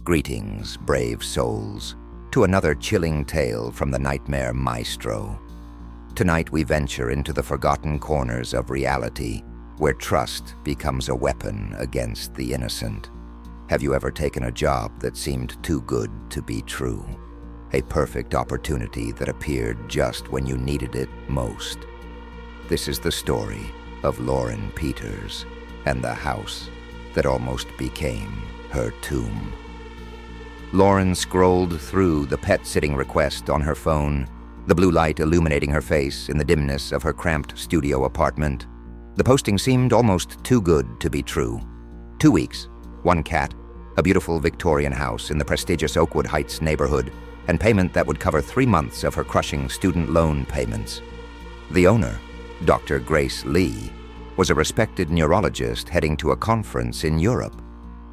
Greetings, brave souls, to another chilling tale from the Nightmare Maestro. Tonight we venture into the forgotten corners of reality, where trust becomes a weapon against the innocent. Have you ever taken a job that seemed too good to be true? A perfect opportunity that appeared just when you needed it most. This is the story of Lauren Peters and the house that almost became her tomb. Lauren scrolled through the pet-sitting request on her phone, the blue light illuminating her face in the dimness of her cramped studio apartment. The posting seemed almost too good to be true. 2 weeks, 1 cat, a beautiful Victorian house in the prestigious Oakwood Heights neighborhood, and payment that would cover 3 months of her crushing student loan payments. The owner, Dr. Grace Lee, was a respected neurologist heading to a conference in Europe.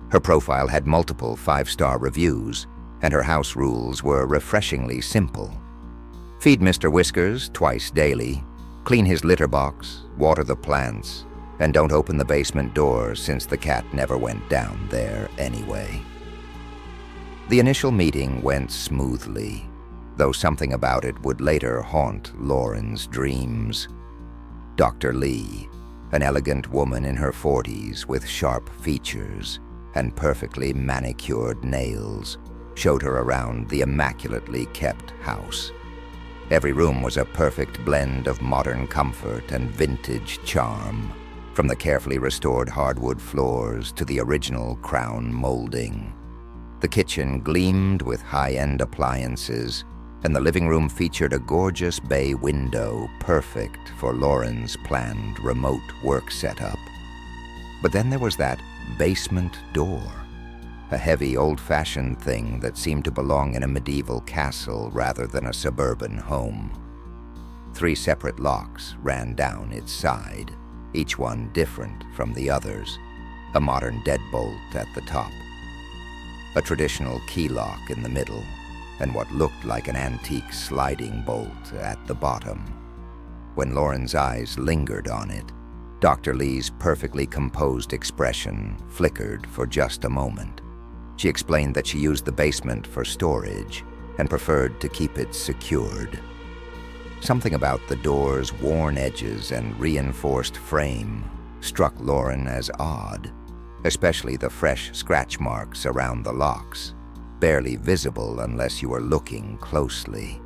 Her profile had multiple 5-star reviews, and her house rules were refreshingly simple. Feed Mr. Whiskers twice daily, clean his litter box, water the plants, and don't open the basement door since the cat never went down there anyway. The initial meeting went smoothly, though something about it would later haunt Lauren's dreams. Dr. Lee, an elegant woman in her 40s with sharp features and perfectly manicured nails, showed her around the immaculately kept house. Every room was a perfect blend of modern comfort and vintage charm, from the carefully restored hardwood floors to the original crown molding. The kitchen gleamed with high-end appliances, and the living room featured a gorgeous bay window perfect for Lauren's planned remote work setup. But then there was that basement door, a heavy, old-fashioned thing that seemed to belong in a medieval castle rather than a suburban home. 3 separate locks ran down its side, each one different from the others, a modern deadbolt at the top, a traditional key lock in the middle, and what looked like an antique sliding bolt at the bottom. When Lauren's eyes lingered on it, Dr. Lee's perfectly composed expression flickered for just a moment. She explained that she used the basement for storage and preferred to keep it secured. Something about the door's worn edges and reinforced frame struck Lauren as odd, especially the fresh scratch marks around the locks, barely visible unless you were looking closely.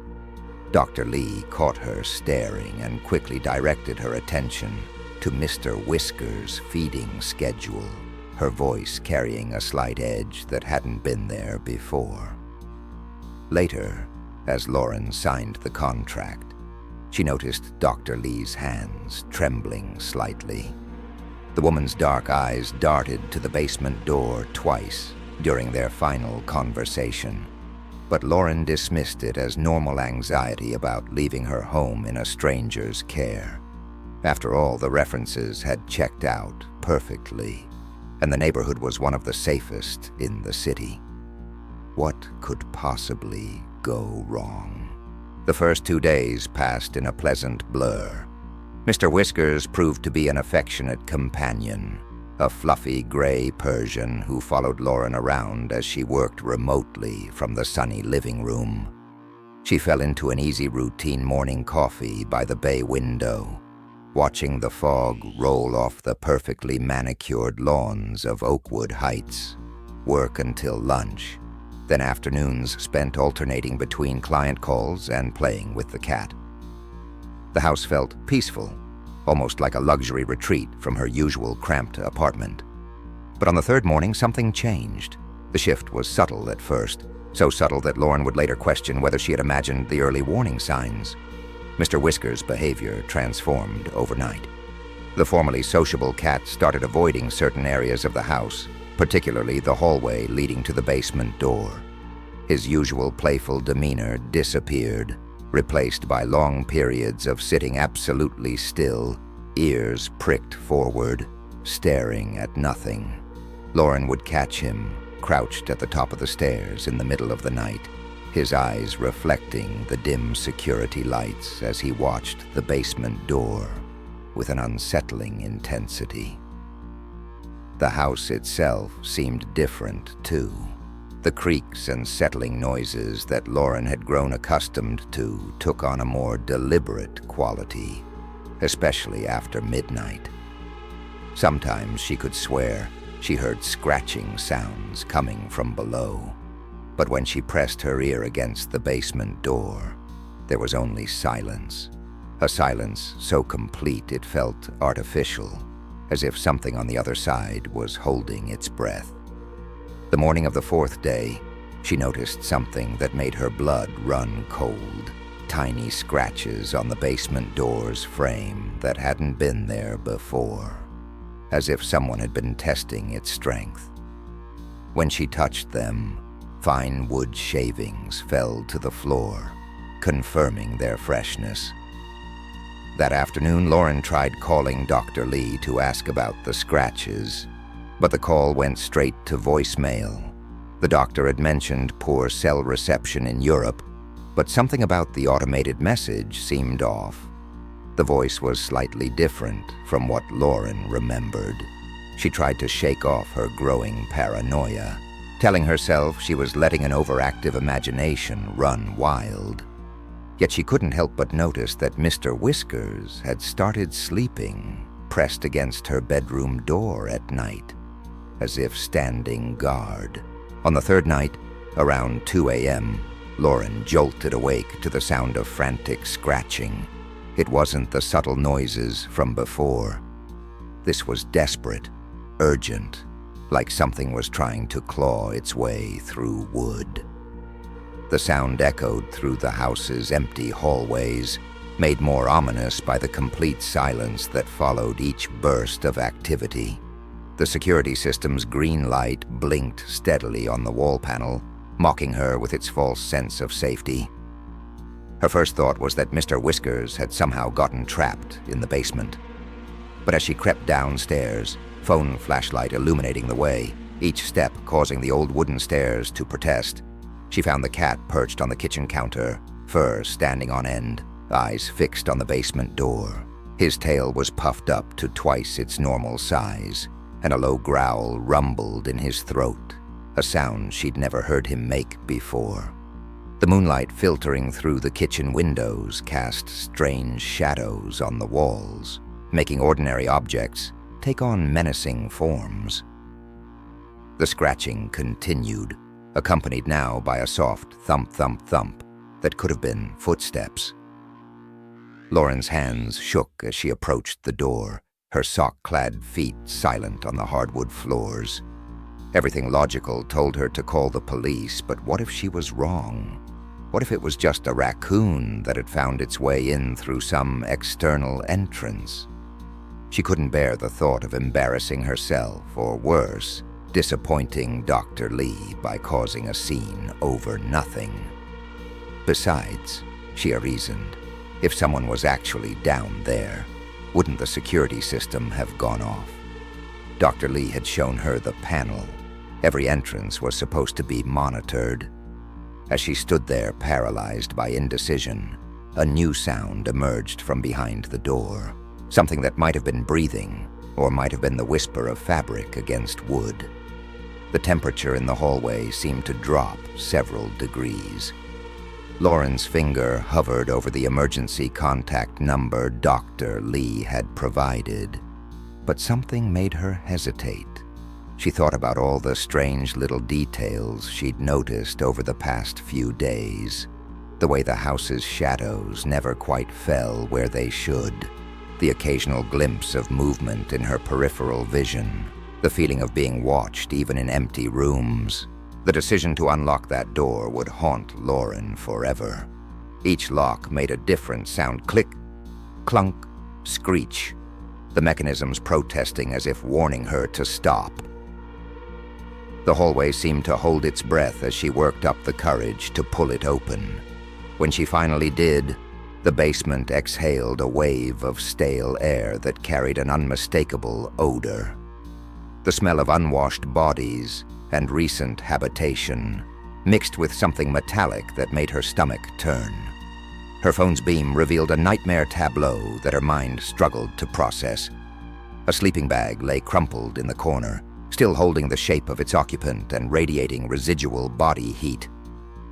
Dr. Lee caught her staring and quickly directed her attention to Mr. Whiskers' feeding schedule, her voice carrying a slight edge that hadn't been there before. Later, as Lauren signed the contract, she noticed Dr. Lee's hands trembling slightly. The woman's dark eyes darted to the basement door twice during their final conversation, but Lauren dismissed it as normal anxiety about leaving her home in a stranger's care. After all, the references had checked out perfectly, and the neighborhood was one of the safest in the city. What could possibly go wrong? The first 2 days passed in a pleasant blur. Mr. Whiskers proved to be an affectionate companion, a fluffy gray Persian who followed Lauren around as she worked remotely from the sunny living room. She fell into an easy routine morning coffee by the bay window, watching the fog roll off the perfectly manicured lawns of Oakwood Heights, work until lunch, then afternoons spent alternating between client calls and playing with the cat. The house felt peaceful, almost like a luxury retreat from her usual cramped apartment. But on the 3rd morning, something changed. The shift was subtle at first, so subtle that Lauren would later question whether she had imagined the early warning signs. Mr. Whiskers' behavior transformed overnight. The formerly sociable cat started avoiding certain areas of the house, particularly the hallway leading to the basement door. His usual playful demeanor disappeared, replaced by long periods of sitting absolutely still, ears pricked forward, staring at nothing. Lauren would catch him, crouched at the top of the stairs in the middle of the night, his eyes reflecting the dim security lights as he watched the basement door with an unsettling intensity. The house itself seemed different, too. The creaks and settling noises that Lauren had grown accustomed to took on a more deliberate quality, especially after midnight. Sometimes she could swear she heard scratching sounds coming from below, but when she pressed her ear against the basement door, there was only silence. A silence so complete it felt artificial, as if something on the other side was holding its breath. The morning of the fourth day, she noticed something that made her blood run cold. Tiny scratches on the basement door's frame that hadn't been there before, as if someone had been testing its strength. When she touched them, fine wood shavings fell to the floor, confirming their freshness. That afternoon, Lauren tried calling Dr. Lee to ask about the scratches, but the call went straight to voicemail. The doctor had mentioned poor cell reception in Europe, but something about the automated message seemed off. The voice was slightly different from what Lauren remembered. She tried to shake off her growing paranoia, telling herself she was letting an overactive imagination run wild. Yet she couldn't help but notice that Mr. Whiskers had started sleeping pressed against her bedroom door at night, as if standing guard. On the third night, around 2 a.m., Lauren jolted awake to the sound of frantic scratching. It wasn't the subtle noises from before. This was desperate, urgent, like something was trying to claw its way through wood. The sound echoed through the house's empty hallways, made more ominous by the complete silence that followed each burst of activity. The security system's green light blinked steadily on the wall panel, mocking her with its false sense of safety. Her first thought was that Mr. Whiskers had somehow gotten trapped in the basement. But as she crept downstairs, phone flashlight illuminating the way, each step causing the old wooden stairs to protest, she found the cat perched on the kitchen counter, fur standing on end, eyes fixed on the basement door. His tail was puffed up to twice its normal size, and a low growl rumbled in his throat, a sound she'd never heard him make before. The moonlight filtering through the kitchen windows cast strange shadows on the walls, making ordinary objects take on menacing forms. The scratching continued, accompanied now by a soft thump, thump, thump that could have been footsteps. Lauren's hands shook as she approached the door, her sock-clad feet silent on the hardwood floors. Everything logical told her to call the police, but what if she was wrong? What if it was just a raccoon that had found its way in through some external entrance? She couldn't bear the thought of embarrassing herself, or worse, disappointing Dr. Lee by causing a scene over nothing. Besides, she reasoned, if someone was actually down there, wouldn't the security system have gone off? Dr. Lee had shown her the panel. Every entrance was supposed to be monitored. As she stood there paralyzed by indecision, a new sound emerged from behind the door, something that might have been breathing, or might have been the whisper of fabric against wood. The temperature in the hallway seemed to drop several degrees. Lauren's finger hovered over the emergency contact number Dr. Lee had provided, but something made her hesitate. She thought about all the strange little details she'd noticed over the past few days, the way the house's shadows never quite fell where they should, the occasional glimpse of movement in her peripheral vision, the feeling of being watched even in empty rooms. The decision to unlock that door would haunt Lauren forever. Each lock made a different sound: click, clunk, screech, the mechanisms protesting as if warning her to stop. The hallway seemed to hold its breath as she worked up the courage to pull it open. When she finally did, the basement exhaled a wave of stale air that carried an unmistakable odor. The smell of unwashed bodies and recent habitation, mixed with something metallic that made her stomach turn. Her phone's beam revealed a nightmare tableau that her mind struggled to process. A sleeping bag lay crumpled in the corner, still holding the shape of its occupant and radiating residual body heat.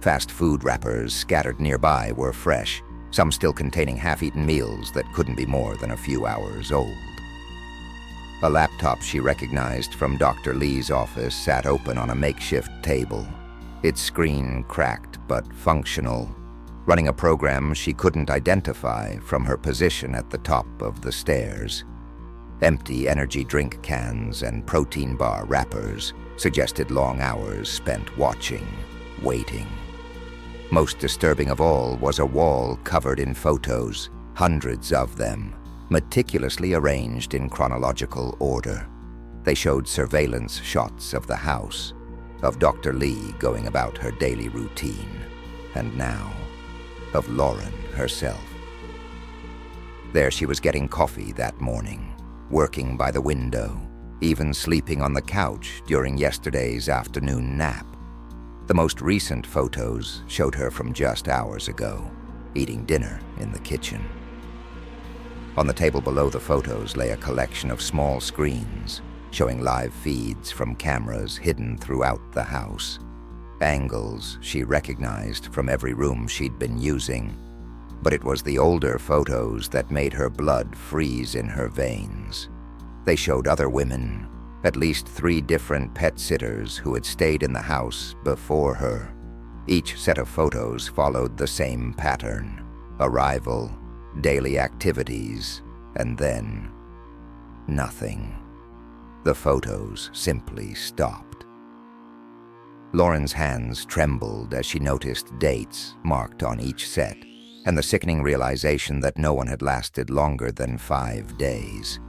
Fast food wrappers scattered nearby were fresh, some still containing half-eaten meals that couldn't be more than a few hours old. A laptop she recognized from Dr. Lee's office sat open on a makeshift table, its screen cracked but functional, running a program she couldn't identify from her position at the top of the stairs. Empty energy drink cans and protein bar wrappers suggested long hours spent watching, waiting. Most disturbing of all was a wall covered in photos, hundreds of them, meticulously arranged in chronological order. They showed surveillance shots of the house, of Dr. Lee going about her daily routine, and now, of Lauren herself. There she was getting coffee that morning, working by the window, even sleeping on the couch during yesterday's afternoon nap. The most recent photos showed her from just hours ago, eating dinner in the kitchen. On the table below the photos lay a collection of small screens, showing live feeds from cameras hidden throughout the house. Angles she recognized from every room she'd been using, but it was the older photos that made her blood freeze in her veins. They showed other women, at least 3 different pet sitters who had stayed in the house before her. Each set of photos followed the same pattern: arrival, daily activities, and then nothing. The photos simply stopped. Lauren's hands trembled as she noticed dates marked on each set, and the sickening realization that no one had lasted longer than 5 days.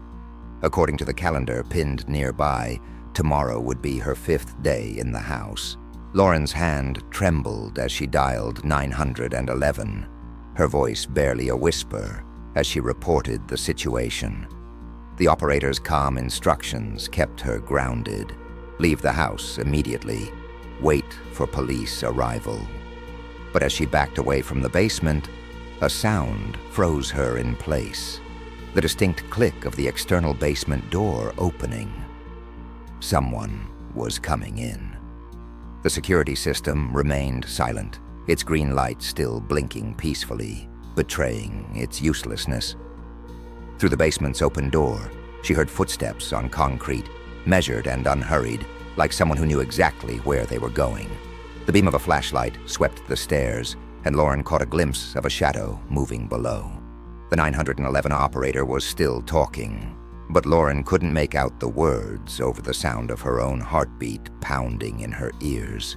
According to the calendar pinned nearby, tomorrow would be her 5th day in the house. Lauren's hand trembled as she dialed 911, her voice barely a whisper as she reported the situation. The operator's calm instructions kept her grounded. Leave the house immediately. Wait for police arrival. But as she backed away from the basement, a sound froze her in place. The distinct click of the external basement door opening. Someone was coming in. The security system remained silent, its green light still blinking peacefully, betraying its uselessness. Through the basement's open door, she heard footsteps on concrete, measured and unhurried, like someone who knew exactly where they were going. The beam of a flashlight swept the stairs, and Lauren caught a glimpse of a shadow moving below. The 911 operator was still talking, but Lauren couldn't make out the words over the sound of her own heartbeat pounding in her ears.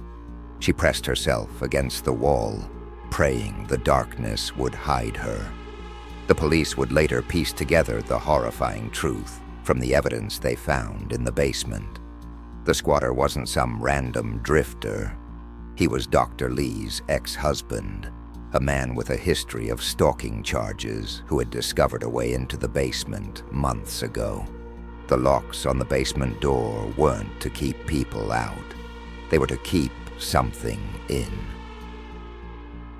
She pressed herself against the wall, praying the darkness would hide her. The police would later piece together the horrifying truth from the evidence they found in the basement. The squatter wasn't some random drifter. He was Dr. Lee's ex-husband, a man with a history of stalking charges who had discovered a way into the basement months ago. The locks on the basement door weren't to keep people out. They were to keep something in.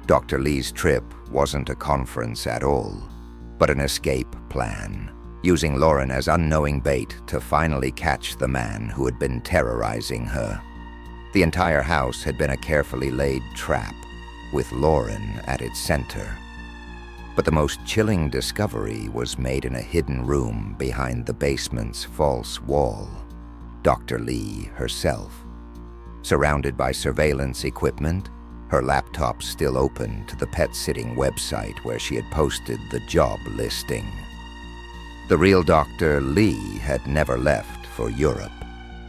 Dr. Lee's trip wasn't a conference at all, but an escape plan, using Lauren as unknowing bait to finally catch the man who had been terrorizing her. The entire house had been a carefully laid trap, with Lauren at its center. But the most chilling discovery was made in a hidden room behind the basement's false wall. Dr. Lee herself. Surrounded by surveillance equipment, her laptop still open to the pet-sitting website where she had posted the job listing. The real Dr. Lee had never left for Europe.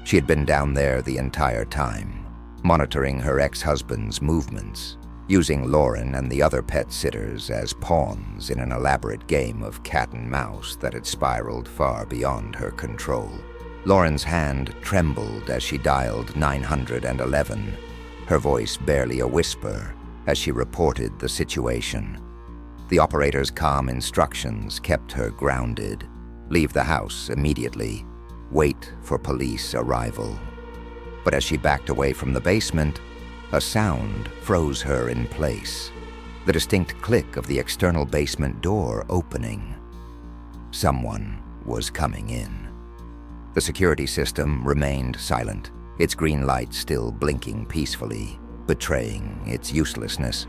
She had been down there the entire time, monitoring her ex-husband's movements, using Lauren and the other pet sitters as pawns in an elaborate game of cat and mouse that had spiraled far beyond her control. Lauren's hand trembled as she dialed 911, her voice barely a whisper as she reported the situation. The operator's calm instructions kept her grounded. Leave the house immediately. Wait for police arrival. But as she backed away from the basement, a sound froze her in place. The distinct click of the external basement door opening. Someone was coming in. The security system remained silent, its green light still blinking peacefully, betraying its uselessness.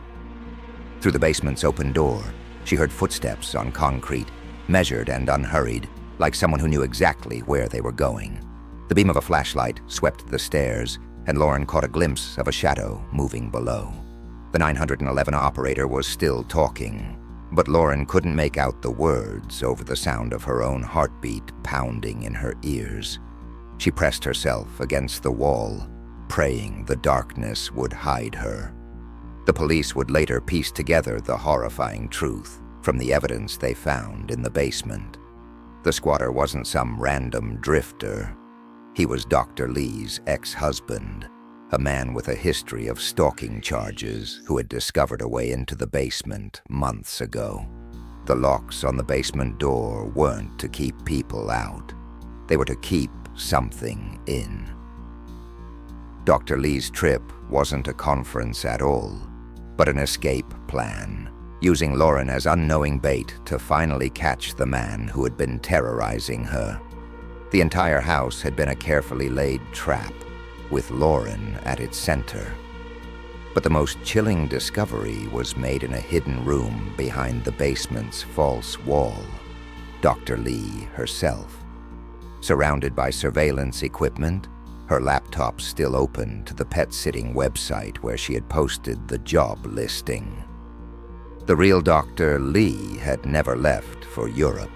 Through the basement's open door, she heard footsteps on concrete, measured and unhurried, like someone who knew exactly where they were going. The beam of a flashlight swept the stairs, and Lauren caught a glimpse of a shadow moving below. The 911 operator was still talking, but Lauren couldn't make out the words over the sound of her own heartbeat pounding in her ears. She pressed herself against the wall, praying the darkness would hide her. The police would later piece together the horrifying truth from the evidence they found in the basement. The squatter wasn't some random drifter. He was Dr. Lee's ex-husband, a man with a history of stalking charges who had discovered a way into the basement months ago. The locks on the basement door weren't to keep people out. They were to keep something in. Dr. Lee's trip wasn't a conference at all, but an escape plan, using Lauren as unknowing bait to finally catch the man who had been terrorizing her. The entire house had been a carefully laid trap, with Lauren at its center. But the most chilling discovery was made in a hidden room behind the basement's false wall. Dr. Lee herself. Surrounded by surveillance equipment, her laptop still open to the pet-sitting website where she had posted the job listing. The real Dr. Lee had never left for Europe.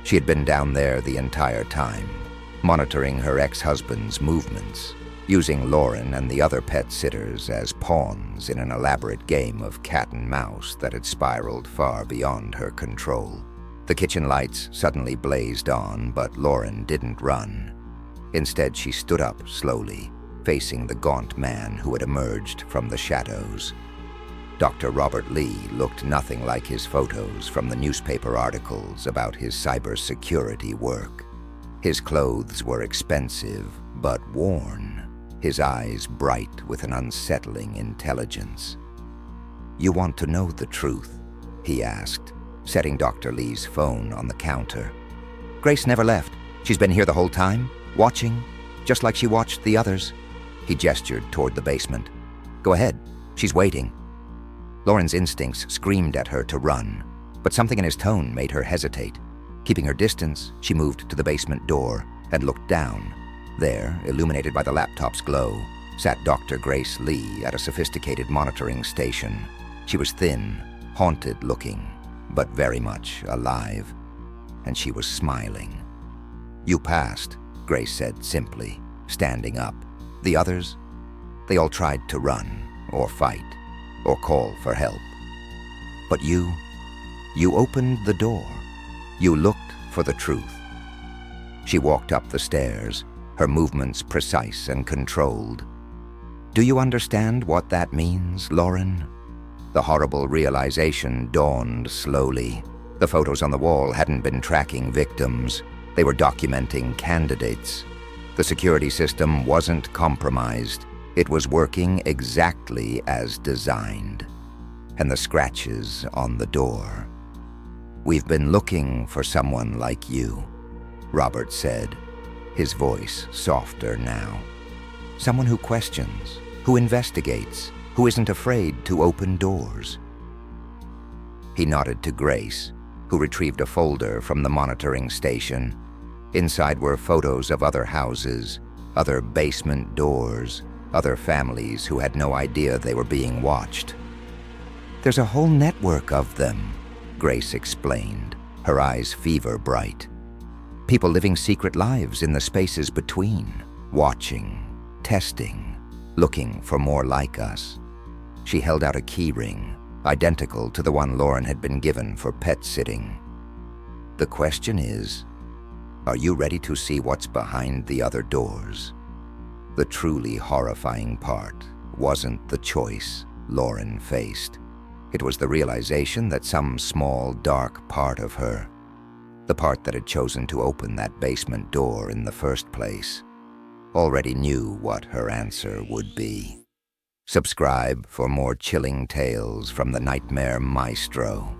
She had been down there the entire time, monitoring her ex-husband's movements, using Lauren and the other pet sitters as pawns in an elaborate game of cat and mouse that had spiraled far beyond her control. The kitchen lights suddenly blazed on, but Lauren didn't run. Instead, she stood up slowly, facing the gaunt man who had emerged from the shadows. Dr. Robert Lee looked nothing like his photos from the newspaper articles about his cybersecurity work. His clothes were expensive, but worn, his eyes bright with an unsettling intelligence. "You want to know the truth?" he asked, setting Dr. Lee's phone on the counter. "Grace never left. She's been here the whole time, watching, just like she watched the others." He gestured toward the basement. "Go ahead, she's waiting." Lauren's instincts screamed at her to run, but something in his tone made her hesitate. Keeping her distance, she moved to the basement door and looked down. There, illuminated by the laptop's glow, sat Dr. Grace Lee at a sophisticated monitoring station. She was thin, haunted-looking, but very much alive, and she was smiling. "You passed," Grace said simply, standing up. "The others? They all tried to run, or fight, or call for help. But you opened the door. You looked for the truth." She walked up the stairs, her movements precise and controlled. "Do you understand what that means, Lauren?" The horrible realization dawned slowly. The photos on the wall hadn't been tracking victims. They were documenting candidates. The security system wasn't compromised. It was working exactly as designed. And the scratches on the door. "We've been looking for someone like you," Robert said, his voice softer now. "Someone who questions, who investigates, who isn't afraid to open doors." He nodded to Grace, who retrieved a folder from the monitoring station. Inside were photos of other houses, other basement doors, other families who had no idea they were being watched. "There's a whole network of them," Grace explained, her eyes fever bright. "People living secret lives in the spaces between, watching, testing, looking for more like us." She held out a key ring, identical to the one Lauren had been given for pet sitting. "The question is, are you ready to see what's behind the other doors?" The truly horrifying part wasn't the choice Lauren faced. It was the realization that some small, dark part of her, the part that had chosen to open that basement door in the first place, already knew what her answer would be. Subscribe for more chilling tales from the Nightmare Maestro.